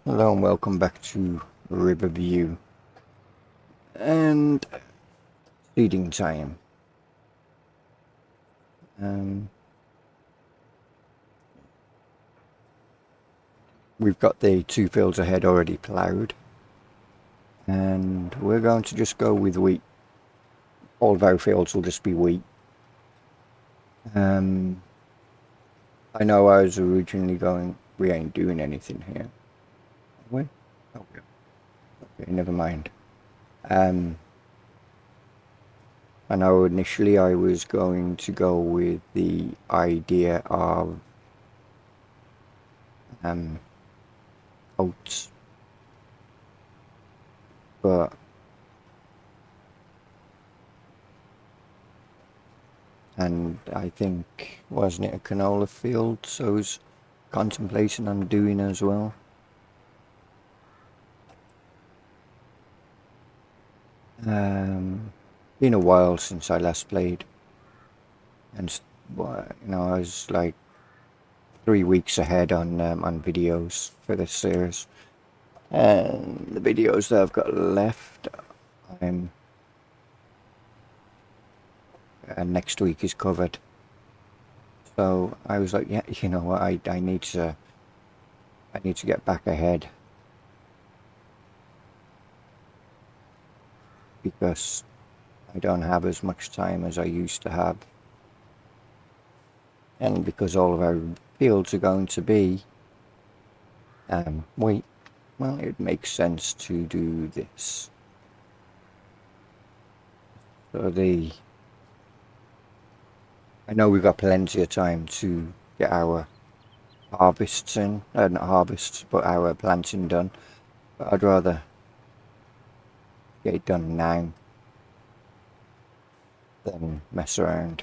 Hello and welcome back to Riverview and seeding time. We've got the two fields ahead already ploughed, and we're going to just go with wheat. All of our fields will just be wheat. I know I was originally going, we ain't doing anything here. Are we? Okay. Okay, never mind. I know initially I was going to go with the idea of oats, but and I think, wasn't it a canola field, so I was contemplating on doing as well. Been a while since I last played, and I was like 3 weeks ahead on videos for this series, and the videos that I've got left, I'm next week is covered. So I was like, yeah, you know what, I need to get back ahead, because I don't have as much time as I used to have, and because all of our fields are going to be wheat, well, it makes sense to do this. So I know we've got plenty of time to get our harvests in, not harvests, but our planting done, but I'd rather get it done now than mess around.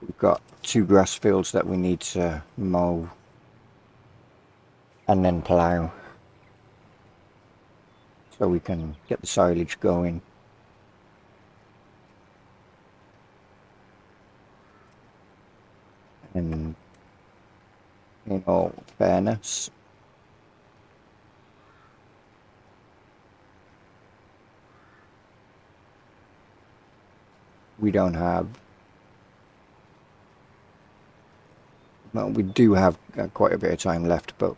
We've got 2 grass fields that we need to mow and then plough, so we can get the silage going. And in all fairness, we don't have, well, we do have quite a bit of time left, but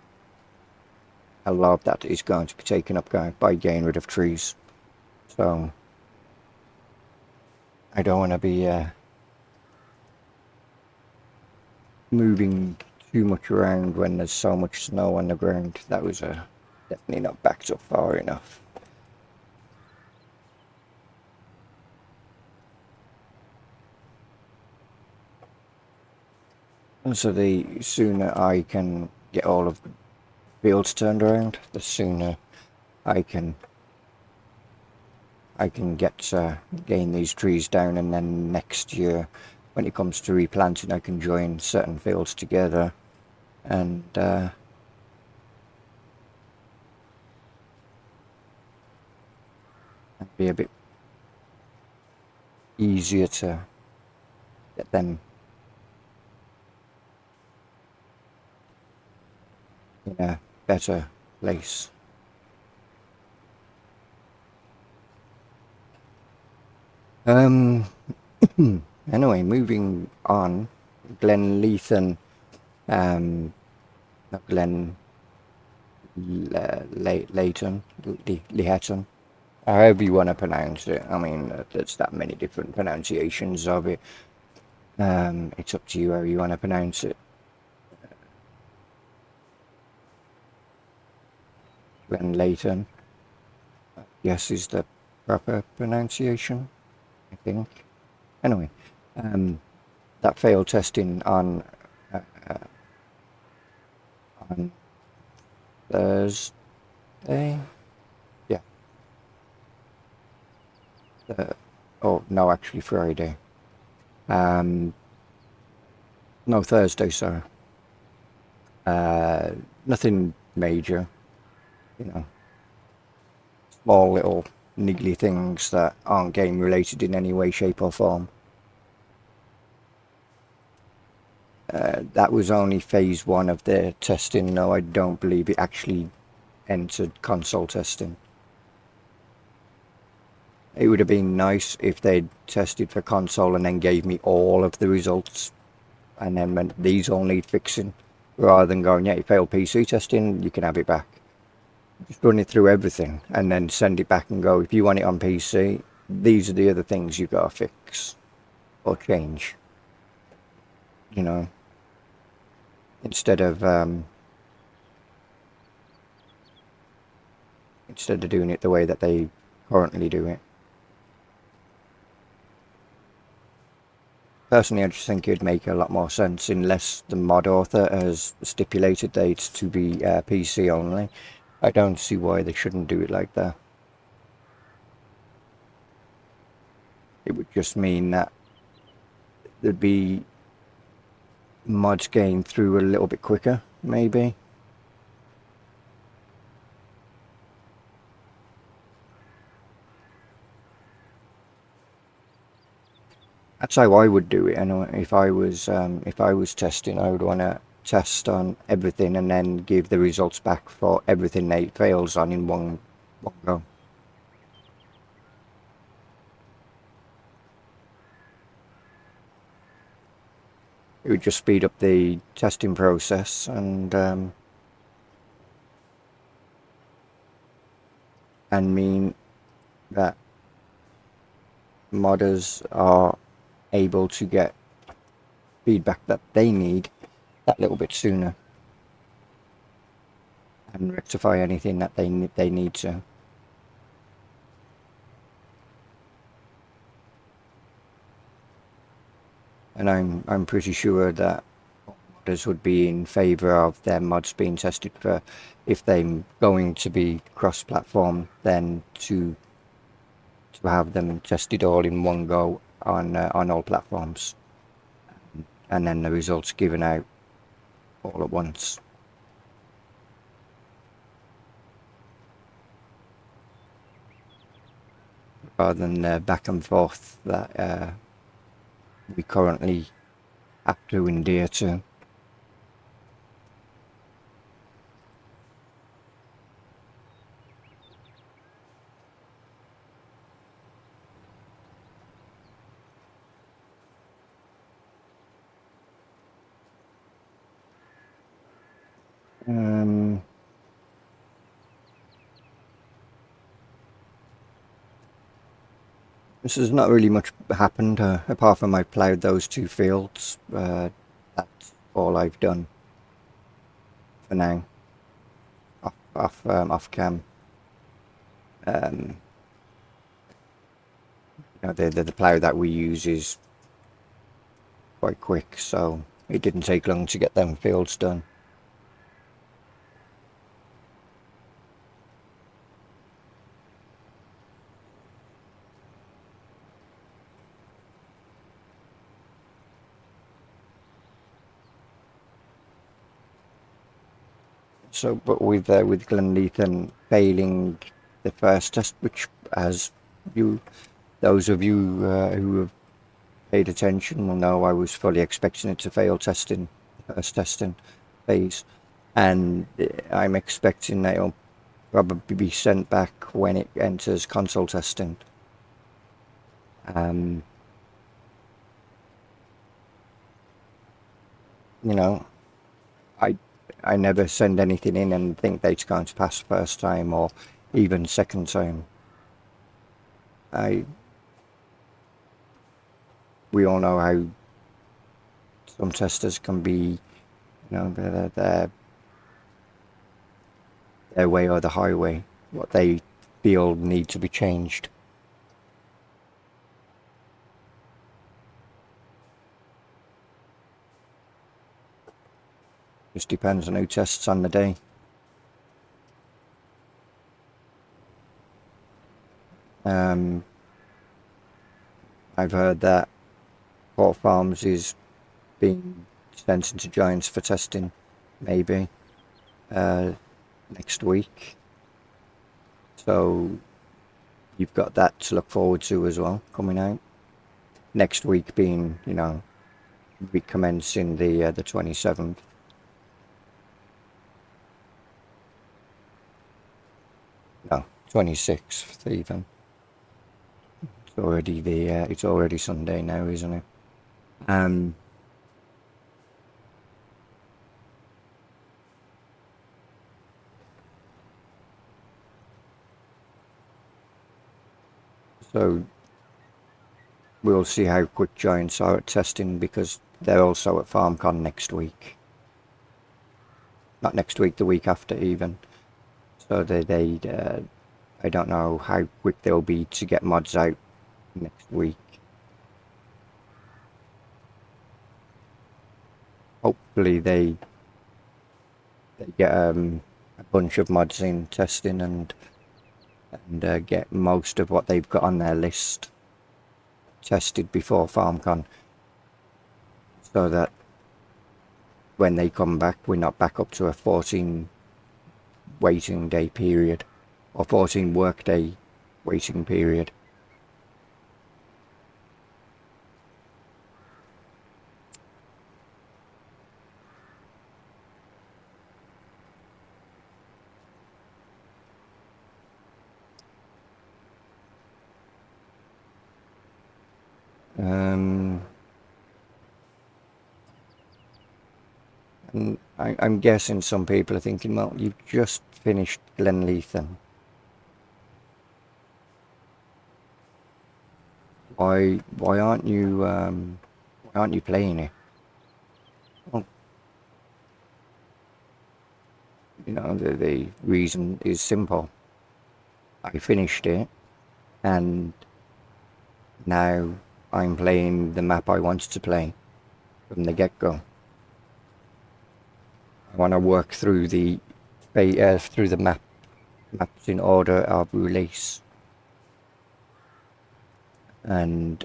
a lot of that is going to be taken up by getting rid of trees. So I don't want to be moving too much around when there's so much snow on the ground. That was definitely not backed up far enough. And so the sooner I can get all of the fields turned around, the sooner I can get gain these trees down, and then next year, when it comes to replanting, I can join certain fields together and be a bit easier to get them in a better place. Anyway, moving on, Glen Lethan, not Glen Leighton, Lehatton, however you want to pronounce it. I mean, there's that many different pronunciations of it. It's up to you how you want to pronounce it. Glen Leighton, yes, is the proper pronunciation, I think. Anyway, that failed testing on Thursday. Yeah. Oh no, actually Friday. No, Thursday. Sorry. Nothing major. You know, small little niggly things that aren't game related in any way, shape or form. That was only phase 1 of their testing. No, I don't believe it actually entered console testing. It would have been nice if they'd tested for console and then gave me all of the results and then went, these all need fixing, rather than going, yeah, you failed PC testing, you can have it back. Just run it through everything and then send it back and go, if you want it on PC, these are the other things you've got to fix or change. You know, instead of doing it the way that they currently do it. Personally, I just think it'd make a lot more sense unless the mod author has stipulated that it's to be PC only. I don't see why they shouldn't do it like that. It would just mean that there'd be mods getting through a little bit quicker, maybe. That's how I would do it. And if I was testing, I would want to test on everything and then give the results back for everything that it fails on in one go. It would just speed up the testing process and mean that modders are able to get feedback that they need that little bit sooner and rectify anything that they need to. And I'm pretty sure that modders would be in favour of their mods being tested for, if they're going to be cross-platform, then to have them tested all in one go on all platforms, and then the results given out all at once. Rather than the back and forth that we currently have to endure to. This has not really much happened apart from I ploughed those 2 fields. That's all I've done for now. Off cam. You know, the plough that we use is quite quick, so it didn't take long to get them fields done. So, but with Glenleithan failing the first test, which, as those of you who have paid attention will know, I was fully expecting it to fail testing, the first testing phase, and I'm expecting that it'll probably be sent back when it enters console testing. You know, I never send anything in and think that it's going to pass first time or even second time. We all know how some testers can be, you know, their way or the highway, what they feel need to be changed. Just depends on who tests on the day. I've heard that Port Farms is being sent into Giants for testing, maybe next week. So you've got that to look forward to as well, coming out. Next week being, you know, recommencing the 27th. No, 26th even. It's already it's already Sunday now, isn't it? So we'll see how quick Giants are at testing, because they're also at FarmCon next week. Not next week, the week after even. So I don't know how quick they'll be to get mods out next week. Hopefully they get a bunch of mods in testing and get most of what they've got on their list tested before FarmCon, so that when they come back, we're not back up to a 14 waiting day period, or 14 workday waiting period. And I'm guessing some people are thinking, well, you've just finished Glenleithan. Why aren't you playing it? Well, you know, the reason is simple. I finished it, and now I'm playing the map I wanted to play from the get-go. I want to work through the maps in order of release, and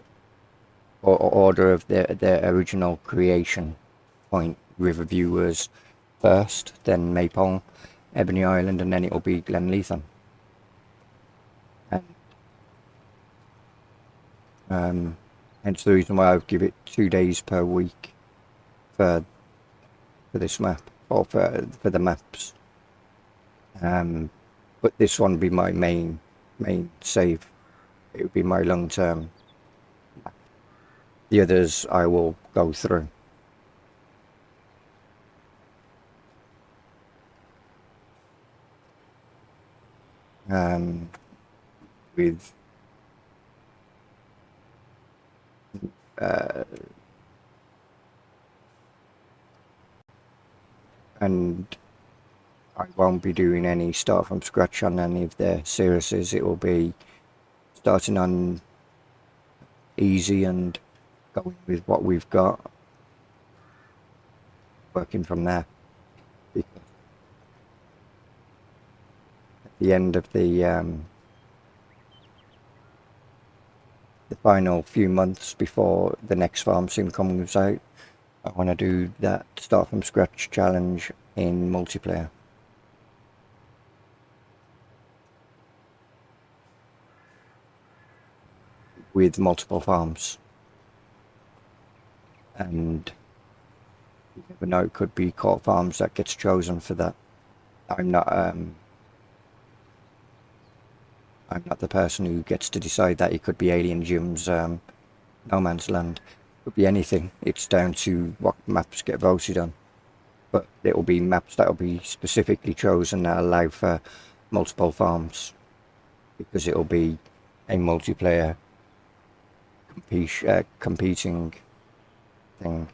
order of their original creation point. Riverview was first, then Maypole, Ebony Island, and then it'll be Glenleithan. And hence the reason why I give it 2 days per week for this map, or for the maps. But this one would be my main save. It would be my long term. The others I will go through. With and I won't be doing any start from scratch on any of their series. It will be starting on easy and going with what we've got, working from there. Because at the end of the final few months before the next farm sim comes out, I want to do that start from scratch challenge in multiplayer. With multiple farms. And you never know, it could be Court Farms that gets chosen for that. I'm not the person who gets to decide that. It could be Alien Jim's No Man's Land. It could be anything. It's down to what maps get voted on. But it will be maps that will be specifically chosen that allow for multiple farms, because it will be a multiplayer competing thing.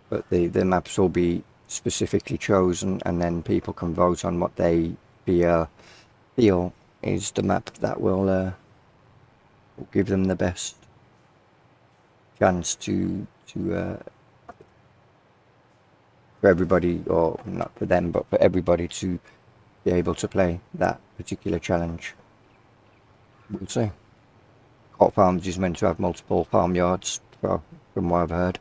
But the maps will be specifically chosen, and then people can vote on what they feel is the map that will give them the best chance to for everybody, or not for them, but for everybody to be able to play that particular challenge. We'll see. Hot Farms is meant to have multiple farmyards, from what I've heard.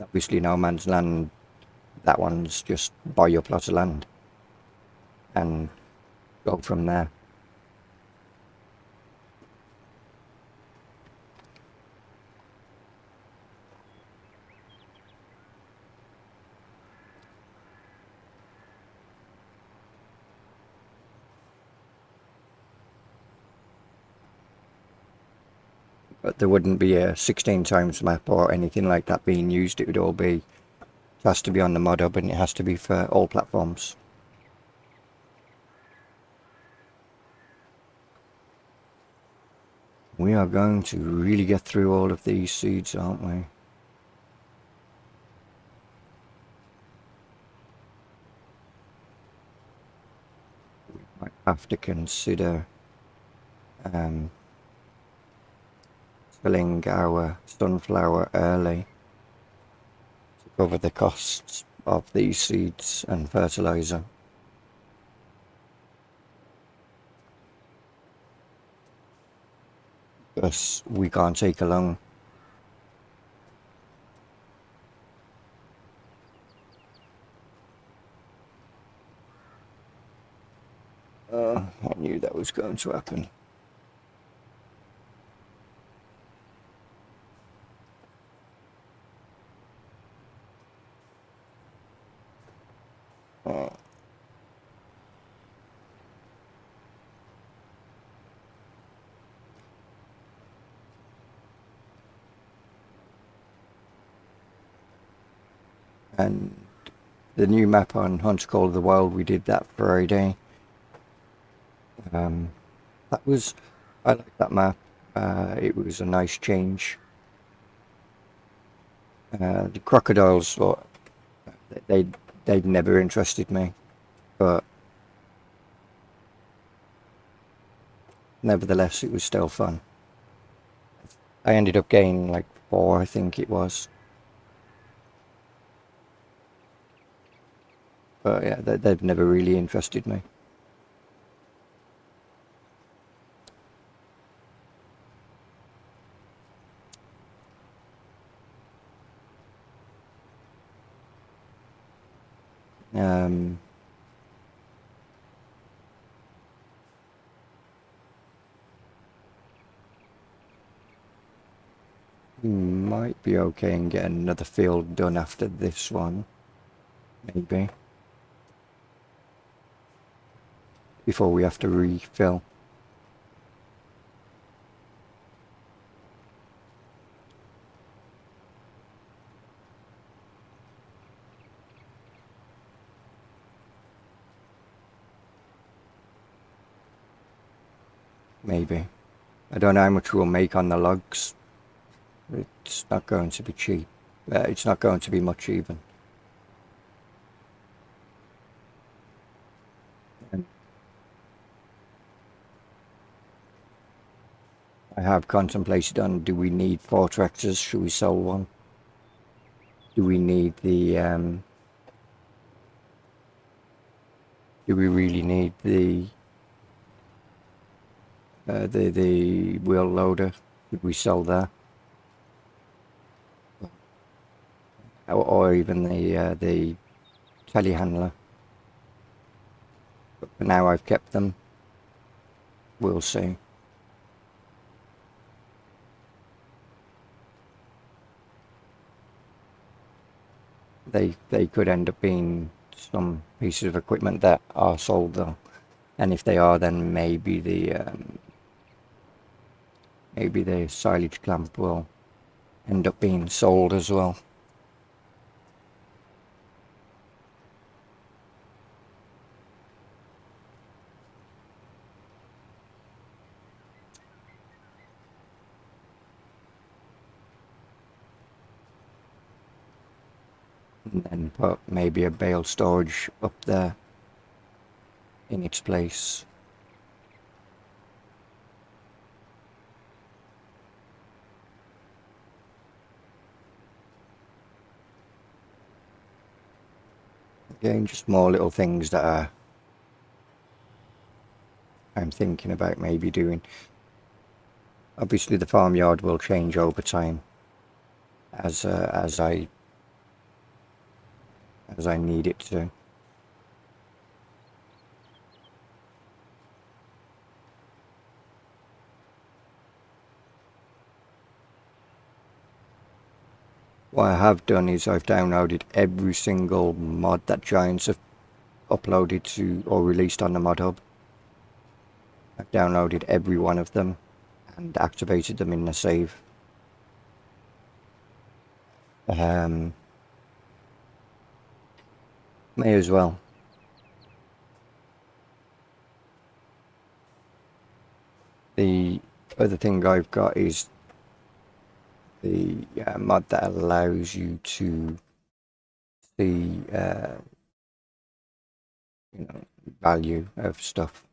Obviously, No Man's Land, that one's just buy your plot of land and go from there. But there wouldn't be a 16 times map or anything like that being used. It would all be, it has to be on the mod hub, and it has to be for all platforms. We are going to really get through all of these seeds, aren't we? We might have to consider filling our sunflower early to cover the costs of these seeds and fertilizer. Because we can't take along. I knew that was going to happen. And the new map on Hunt's Call of the Wild, we did that Friday. I like that map. It was a nice change. The crocodiles, well, they'd never interested me, but nevertheless, it was still fun. I ended up getting like 4, I think it was. But yeah, they've never really interested me. We might be okay and get another field done after this one, maybe, before we have to refill. Maybe. I don't know how much we'll make on the logs. It's not going to be cheap. It's not going to be much even. And I have contemplated on, do we need 4 tractors? Should we sell one? Do we need the do we really need the wheel loader? Should we sell that? Or even the telehandler? But for now I've kept them. We'll see. They could end up being some pieces of equipment that are sold though, and if they are, then maybe the silage clamp will end up being sold as well. And then put maybe a bale storage up there in its place. Again, just more little things that I'm thinking about maybe doing. Obviously the farmyard will change over time as I need it to. What I have done is I've downloaded every single mod that Giants have uploaded to or released on the mod hub. I've downloaded every one of them and activated them in the save. May as well. The other thing I've got is the mod that allows you to see value of stuff.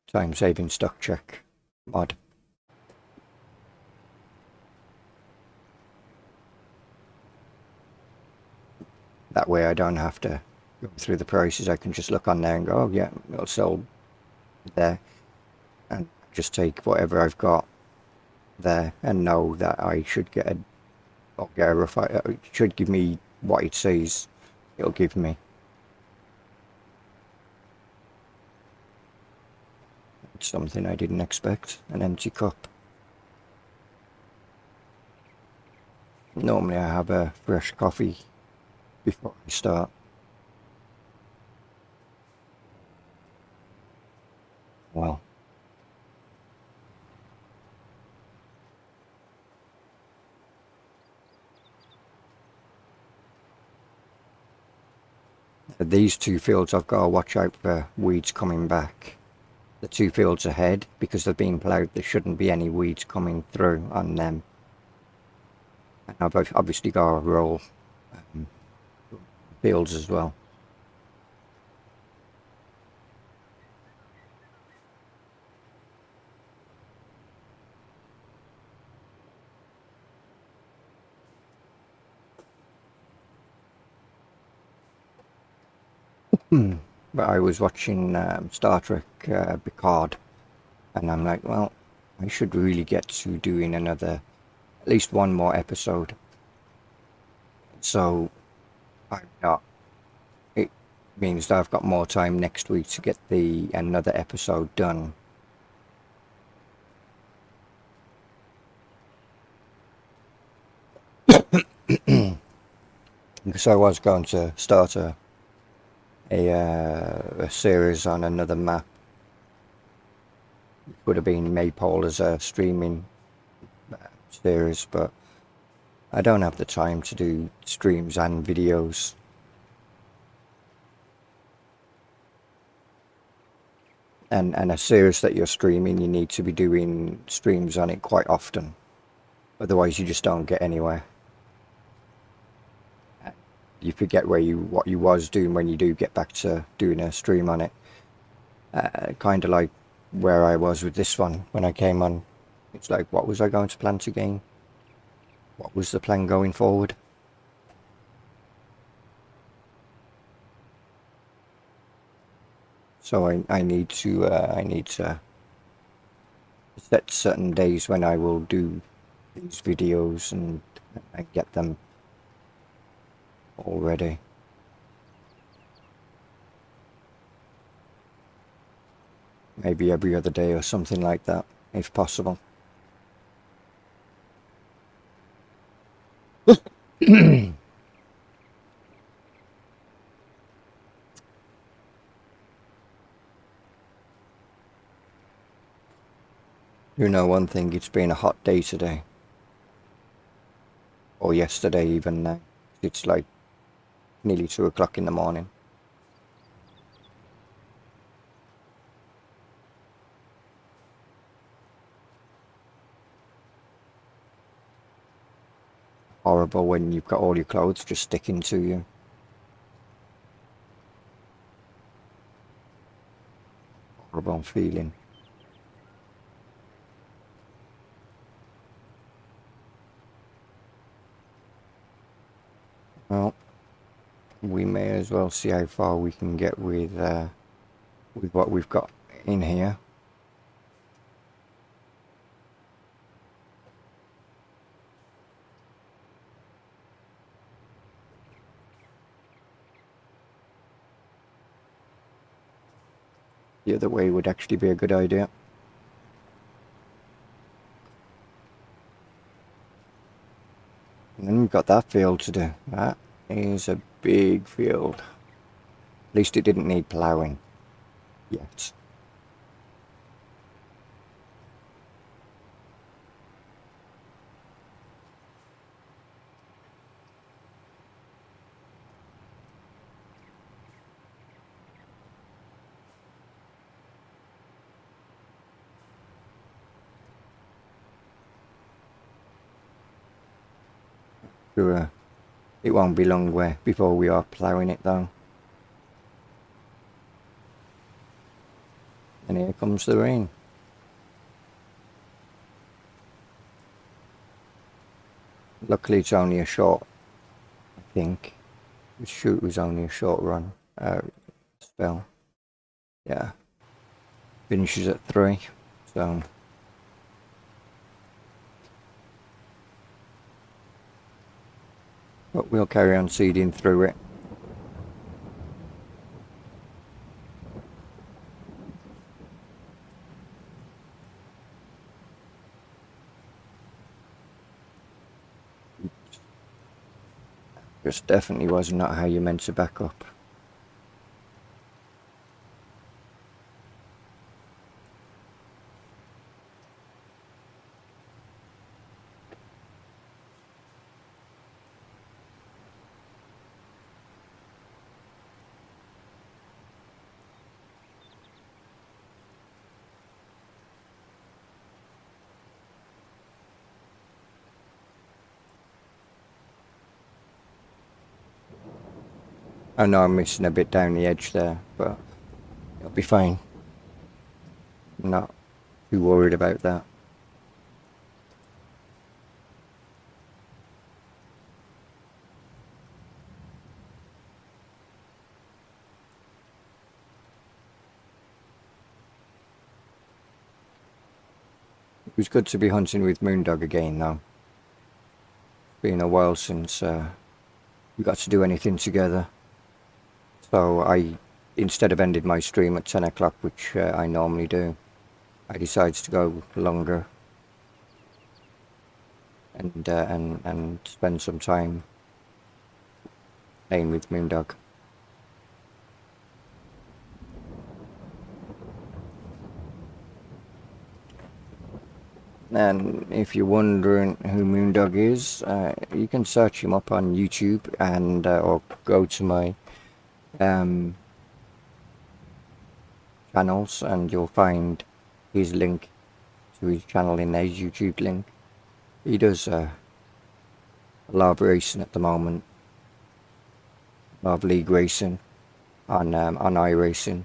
Time saving stock check mod. That way I don't have to go through the prices. I can just look on there and go, oh yeah, it'll sell there, and just take whatever I've got there and know that I should get a rough. It should give me what it says it'll give me. It's something I didn't expect. An empty cup. Normally I have a fresh coffee before I start. Well, these two fields I've got to watch out for weeds coming back. The two fields ahead, because they've been ploughed, there shouldn't be any weeds coming through on them. And I've obviously got to roll fields as well. But I was watching Star Trek Picard, and I'm like, well, I should really get to doing at least one more episode. So I'm not. It means that I've got more time next week to get another episode done. Because I was going to start a series on another map. It would have been Maypole as a streaming series, but I don't have the time to do streams and videos. And a series that you're streaming, you need to be doing streams on it quite often. Otherwise you just don't get anywhere. You forget what you was doing when you do get back to doing a stream on it. Kind of like where I was with this one when I came on. It's like, what was I going to plan to gain? What was the plan going forward? So I need to set certain days when I will do these videos and get them all ready. Maybe every other day or something like that, if possible. You know one thing, it's been a hot day today. Or yesterday even now. It's like nearly 2 o'clock in the morning. Horrible when you've got all your clothes just sticking to you. Horrible feeling. Well, we may as well see how far we can get with what we've got in here. The other way would actually be a good idea. And then we've got that field to do. That is a big field. At least it didn't need ploughing yet. Sure, it won't be long before we are ploughing it though. And here comes the rain. Luckily it's only a short, I think. The shoot was only a short run, spell. Yeah. Finishes at 3, so. But we'll carry on seeding through it. Just definitely was not how you meant to back up. I know I'm missing a bit down the edge there, but it'll be fine. I'm not too worried about that. It was good to be hunting with Moondog again though. It's been a while since we got to do anything together. So I, instead of ending my stream at 10 o'clock, which I normally do, I decided to go longer and spend some time playing with Moondog. And if you're wondering who Moondog is, you can search him up on YouTube and or go to my channels and you'll find his link to his channel in his YouTube link. He does a lot of racing at the moment, a lot of league racing on iRacing.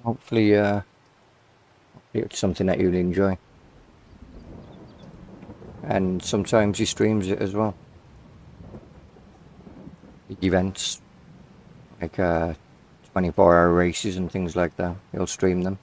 Hopefully it's something that you'll enjoy, and sometimes he streams it as well. Events like 24-hour races and things like that, he'll stream them.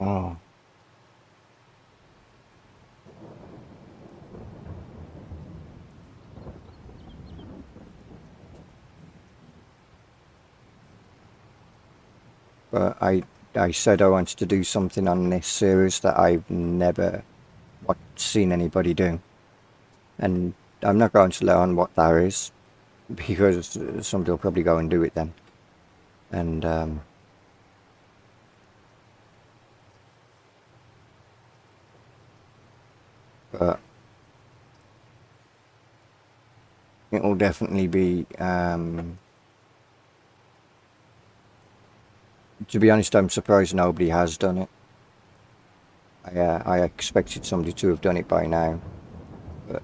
Oh. But I said I wanted to do something on this series that I've never seen anybody do. And I'm not going to let on what that is, because somebody will probably go and do it then. And but it'll definitely be, to be honest, I'm surprised nobody has done it. I expected somebody to have done it by now, but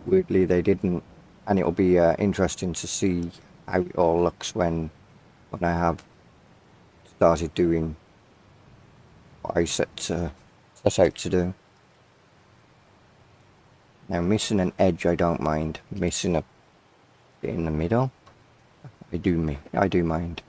weirdly they didn't. And it'll be interesting to see how it all looks when I have started doing what I set out to do. Now, missing an edge I don't mind. Missing a bit in the middle, I do mind.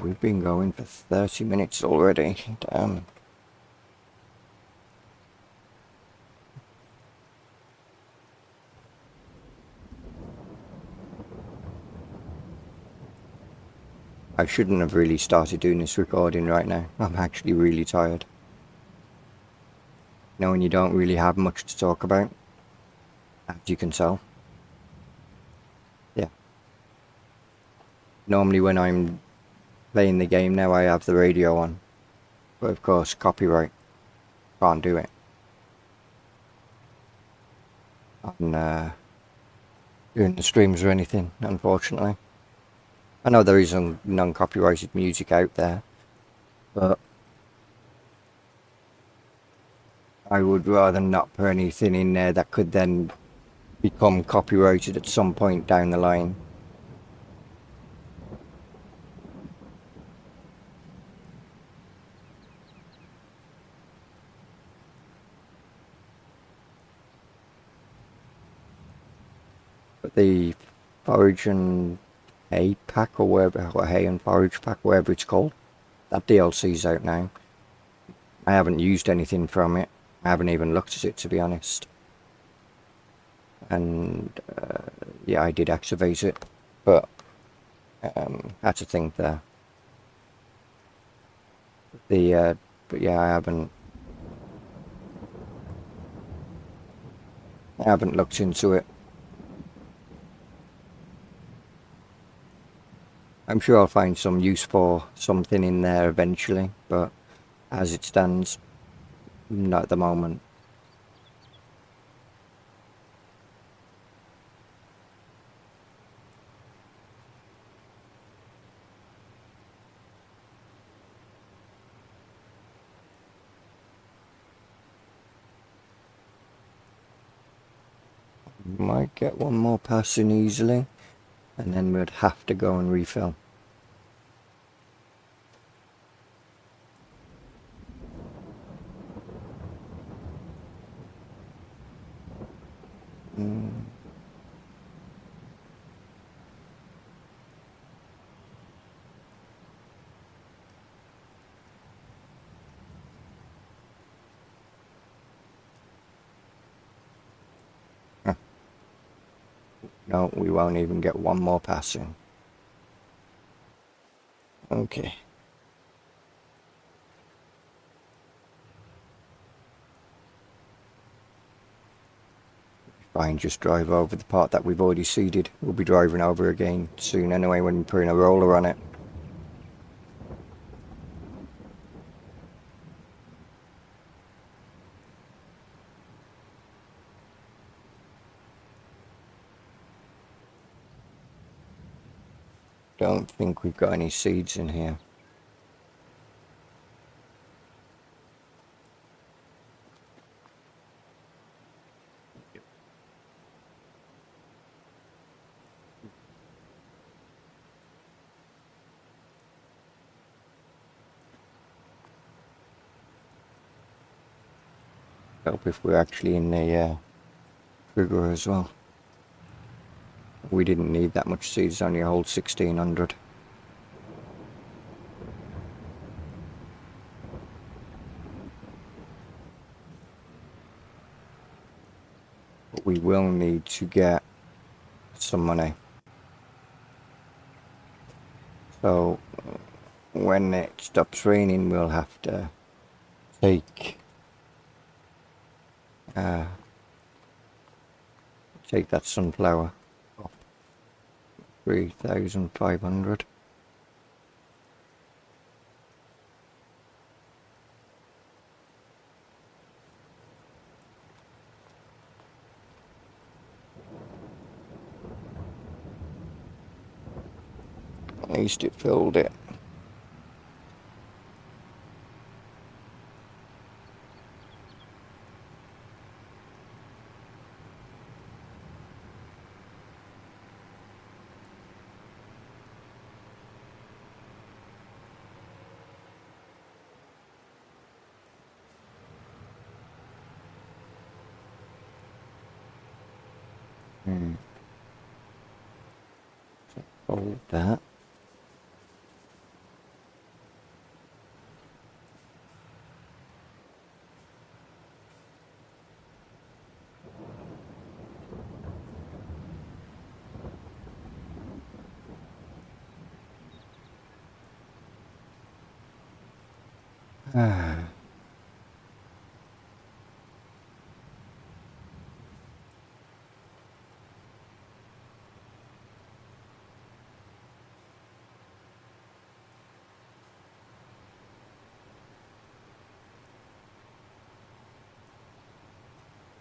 We've been going for 30 minutes already. Damn. I shouldn't have really started doing this recording right now. I'm actually really tired. Knowing you don't really have much to talk about, as you can tell. Yeah. Normally when I'm playing the game now, I have the radio on. But of course, copyright. Can't do it. On doing the streams or anything, unfortunately. I know there is some non-copyrighted music out there, but I would rather not put anything in there that could then become copyrighted at some point down the line. But the Forage and Hay pack, or whatever, or Hay and Forage pack, whatever it's called, that DLC's out now. I haven't used anything from it. I haven't even looked at it, to be honest. And yeah, I did activate it, but that's a thing there. But yeah, I haven't looked into it. I'm sure I'll find some use for something in there eventually, but as it stands, not at the moment. Might get one more pass in easily, and then we'd have to go and refill. No, we won't even get one more pass in. Okay. Fine, just drive over the part that we've already seeded. We'll be driving over again soon anyway when we're putting a roller on it. Don't think we've got any seeds in here. Help if we're actually in the trigger as well. We didn't need that much seeds, only a whole 1600. But we will need to get some money. So when it stops raining, we'll have to take that sunflower off 3,500. least it filled it. So hold that.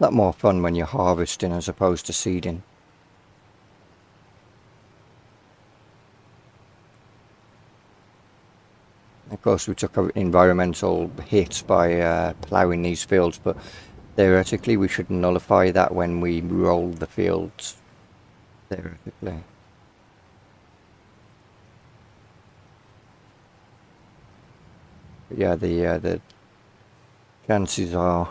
A lot more fun when you're harvesting as opposed to seeding. Of course, we took an environmental hit by ploughing these fields, but theoretically we should nullify that when we roll the fields. Theoretically. But yeah, the chances are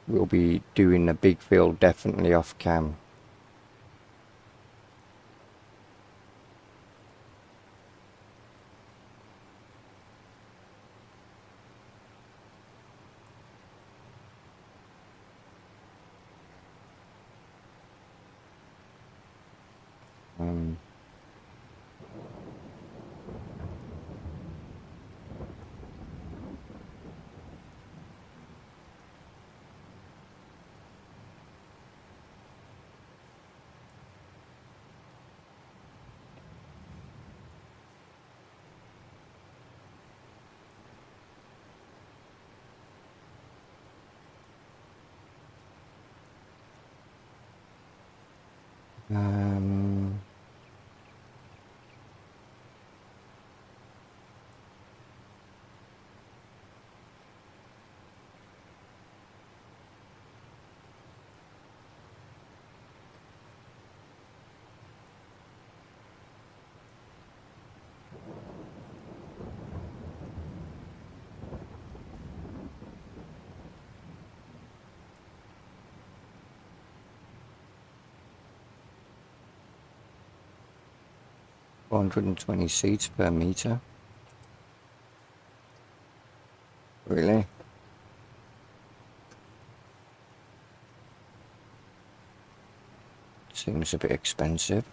we'll be doing a big field definitely off cam. $420 seeds per meter. Really? Seems a bit expensive.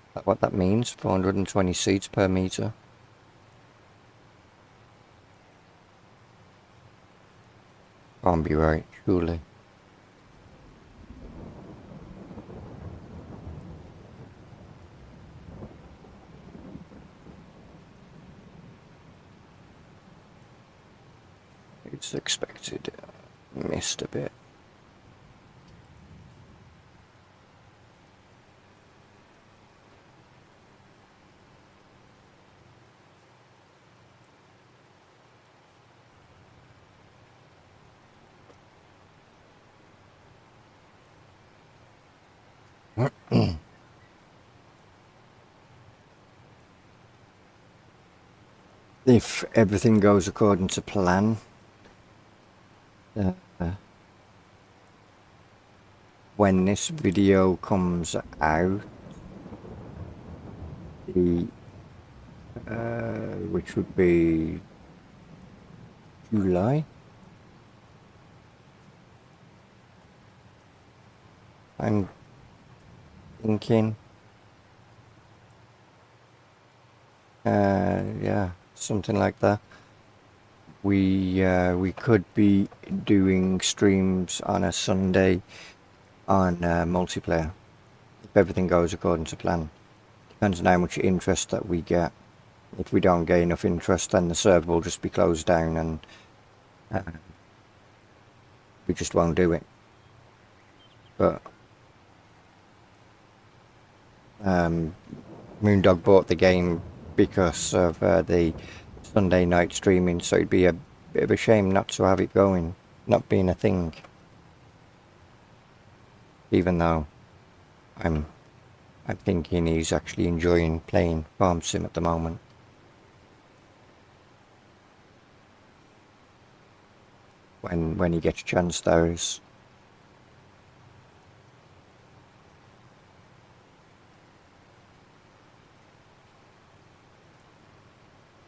Is that what that means? 420 seeds per meter? Can't be right, surely. It's expected. Missed a bit. If everything goes according to plan, when this video comes out, the which would be July, I'm thinking, yeah, something like that. We could be doing streams on a Sunday on multiplayer if everything goes according to plan. Depends on how much interest that we get. if we don't get enough interest, then the server will just be closed down and we just won't do it. But Moondog bought the game because of the Sunday night streaming, so it'd be a bit of a shame not to have it going, not being a thing. Even though I'm thinking he's actually enjoying playing Farm Sim at the moment. When he gets a chance, there is.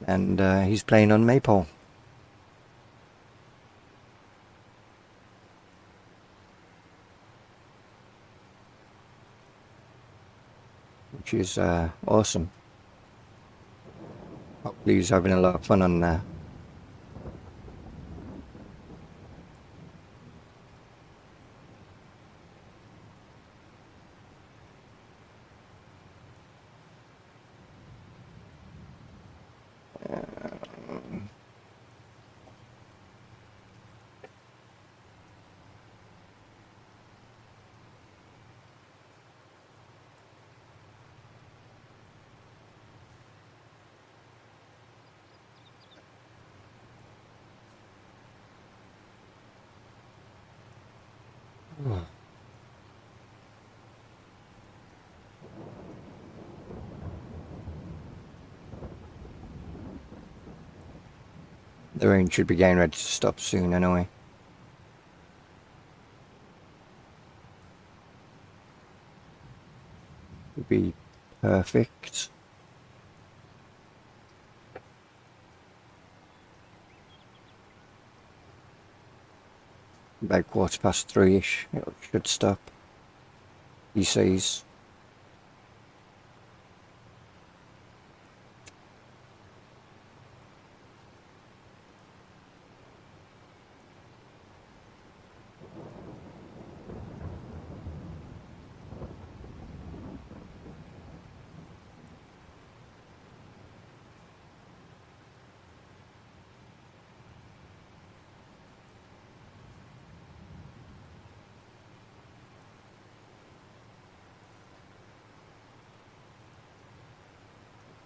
And he's playing on Maypole. Which is awesome. Hopefully he's having a lot of fun on there. The rain should be getting ready to stop soon anyway. Would be perfect. About 3:15-ish, it should stop, he says.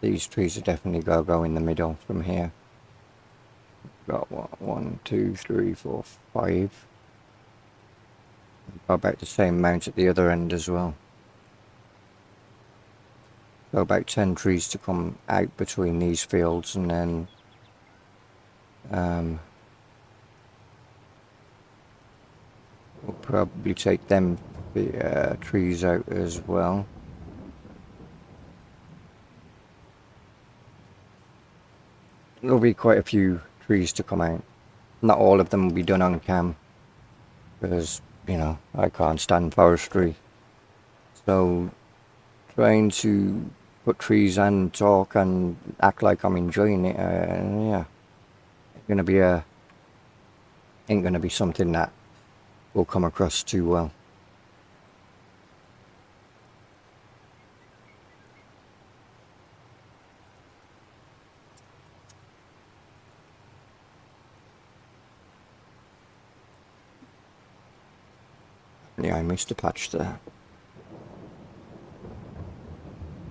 These trees are definitely going to go in the middle from here. Got what? 1, 2, 3, 4, 5. About the same amount at the other end as well. So about 10 trees to come out between these fields, and then we'll probably take them the trees out as well. There'll be quite a few trees to come out. Not all of them will be done on cam, because, you know, I can't stand forestry. So trying to put trees and talk and act like I'm enjoying it, yeah, ain't gonna be something that will come across too well. Yeah, I missed a patch there.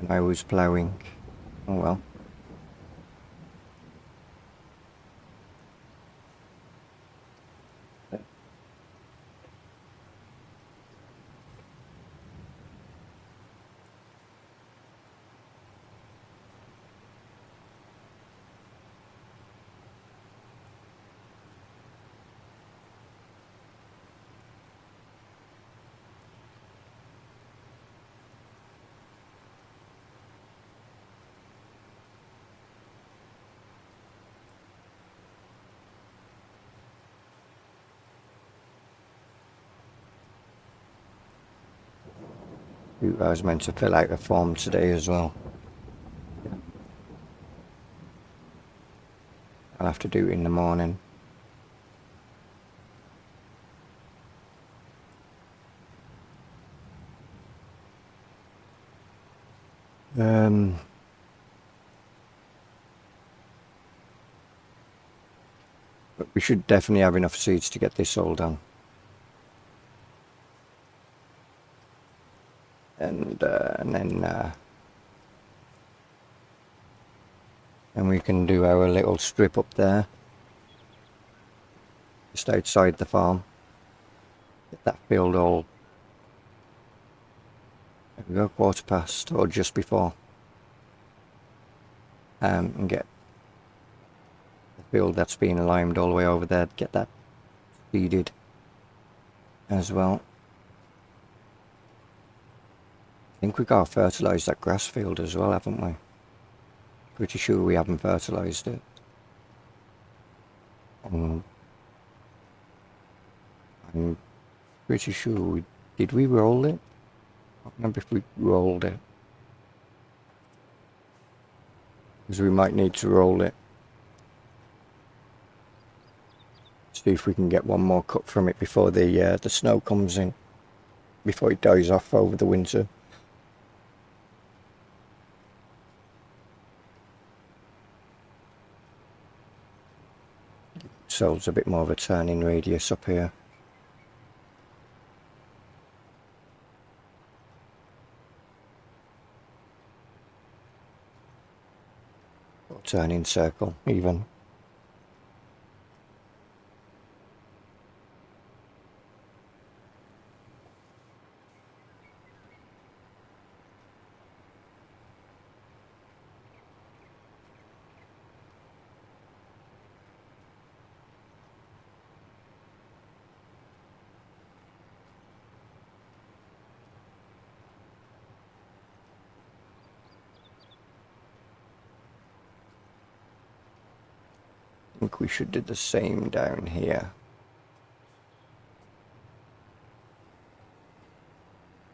And I was ploughing. Oh well. I was meant to fill out a form today as well. I'll have to do it in the morning. We should definitely have enough seeds to get this all done. And we can do our little strip up there, just outside the farm. Get that field all, there we go, 1/4 or just before. And get the field that's been limed all the way over there, get that seeded as well. I think we got to fertilise that grass field as well, haven't we? Pretty sure we haven't fertilised it. I'm pretty sure we did. We roll it? I don't remember if we rolled it, because we might need to roll it. See if we can get one more cut from it before the snow comes in, before it dies off over the winter. So it's a bit more of a turning radius up here. Or turning circle even. I think we should do the same down here.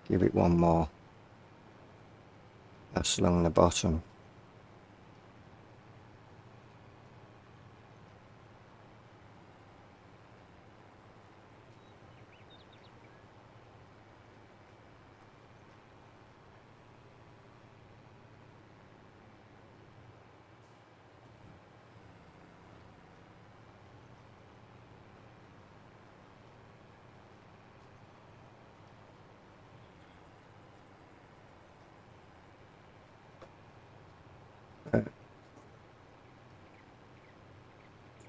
Give it one more pass along the bottom.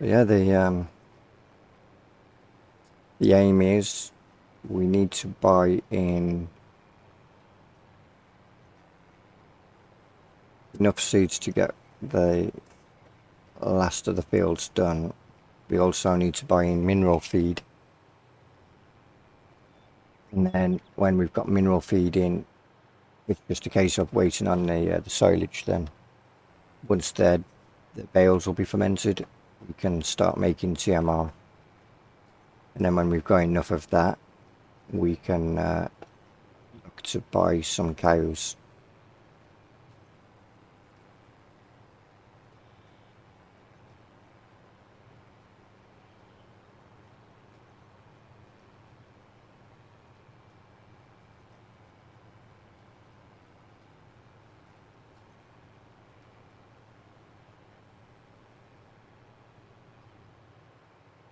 Yeah, the aim is we need to buy in enough seeds to get the last of the fields done. We also need to buy in mineral feed, and then when we've got mineral feed in, it's just a case of waiting on the silage. Then once the bales will be fermented, we can start making TMR, and then when we've got enough of that, we can look to buy some cows.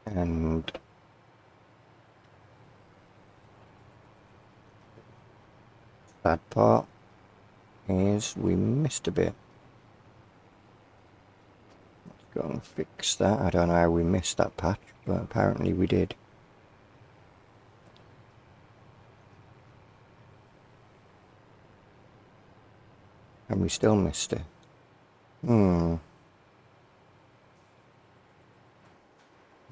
And that part is we missed a bit. Let's go and fix that. I don't know how we missed that patch, but apparently we did. And we still missed it.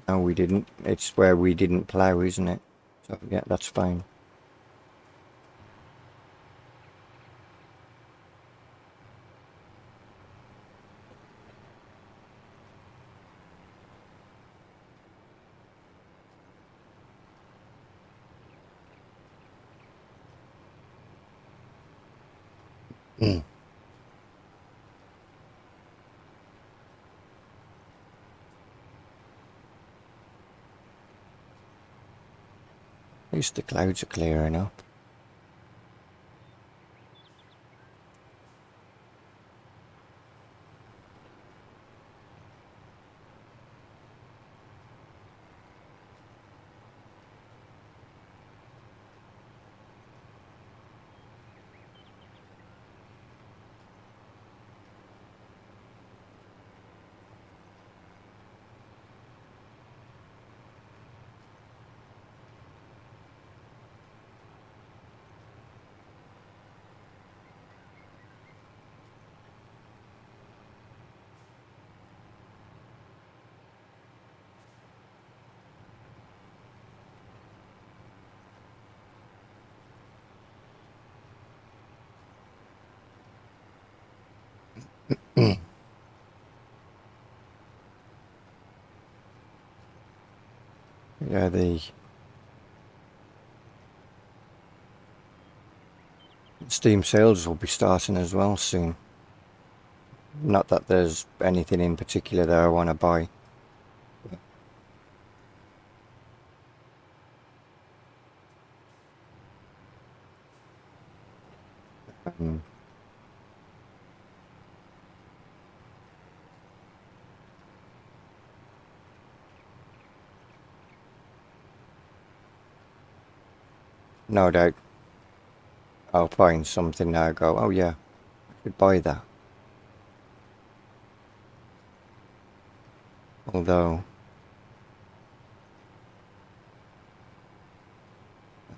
No, we didn't. It's where we didn't plough, isn't it? So yeah, that's fine. At least the clouds are clearing up. Yeah, the Steam sales will be starting as well soon. Not that there's anything in particular that I want to buy. Um, no doubt I'll find something that I go, oh yeah, I could buy that. Although,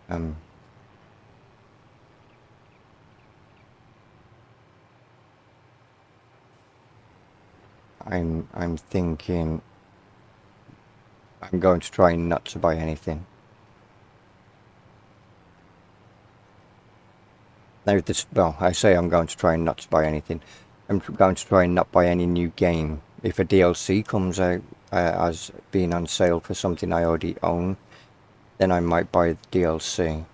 um, I'm thinking I'm going to try not to buy anything. Now this, well, I say I'm going to try not to buy anything. I'm going to try and not buy any new game. If a DLC comes out as being on sale for something I already own, then I might buy the DLC.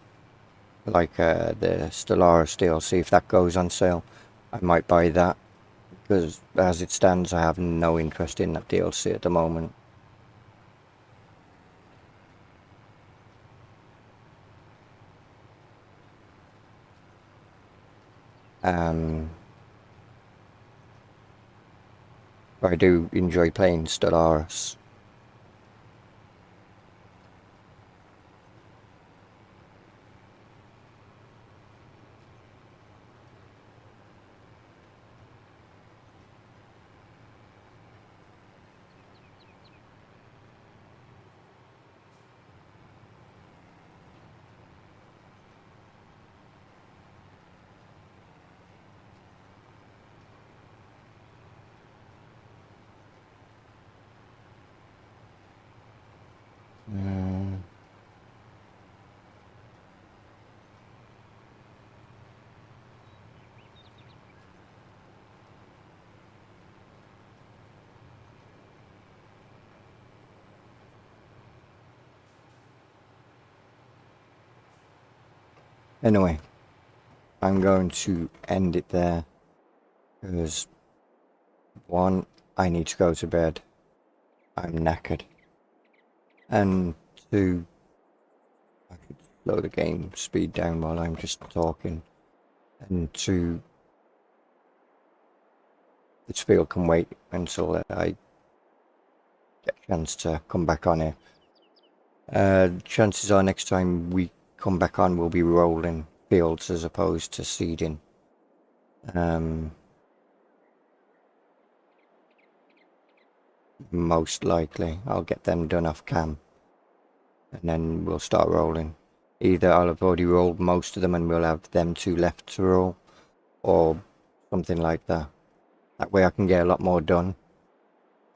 Like the Stellaris DLC, if that goes on sale, I might buy that. Because as it stands, I have no interest in that DLC at the moment. I do enjoy playing Stellaris. Anyway, I'm going to end it there. Because, one, I need to go to bed. I'm knackered. And two, I could slow the game speed down while I'm just talking. And two, this field can wait until I get a chance to come back on here. Chances are next time we come back on we'll be rolling fields as opposed to seeding. Most likely I'll get them done off cam and then we'll start rolling. Either I'll have already rolled most of them and we'll have them two left to roll, or something like that. That way I can get a lot more done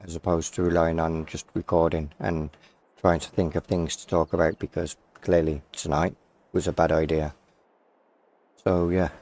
as opposed to relying on just recording and trying to think of things to talk about, because clearly tonight was a bad idea. So yeah.